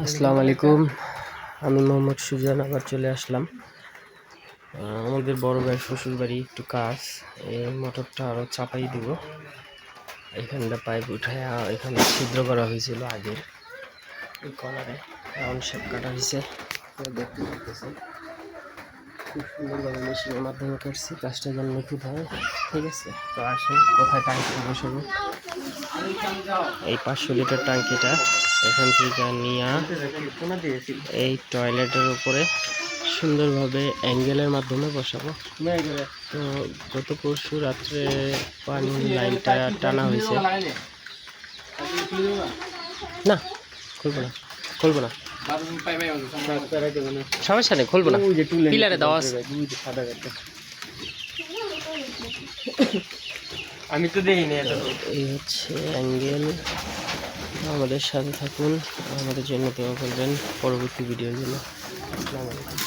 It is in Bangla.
আসসালামু আলাইকুম। আমি মোহাম্মদ সুজন আবার চলে আসলাম। আমাদের বড় ভাইয়ের শ্বশুর বাড়ি একটু কাজ, এই মোটরটা আরও চাপাই দিব। এখানটা পাইপ উঠায় এখানে ছিদ্র করা হয়েছিল আগের এই কলারে, রাউন্ড শেপ কাটা হয়েছে, দেখতে পাচ্ছি খুব সুন্দরভাবে মেশিনের মাধ্যমে করছি। কাজটা যেন নিখুঁত হয়। ঠিক আছে, তো আসুন কোথায় ট্যাঙ্কি বসাবো। এই 500 লিটার ট্যাঙ্কিটা এখান থেকে নিয়ে এই টয়লেটের উপরে সুন্দরভাবে অ্যাঙ্গেলের মাধ্যমে বসাবো। তো গত পরশু রাত্রে পানির লাইনটা টানা হয়েছে। না, খুলবো না, খুলবো না, সমস্যা নেই, খুলবো না, পিলারে দেওয়া আছে। আমি তো দেখিনি। এই হচ্ছে অ্যাঙ্গেল। আমাদের সাথে থাকুন, আমাদের জন্য দোয়া করবেন পরবর্তী ভিডিওর জন্য। আসসালামু আলাইকুম।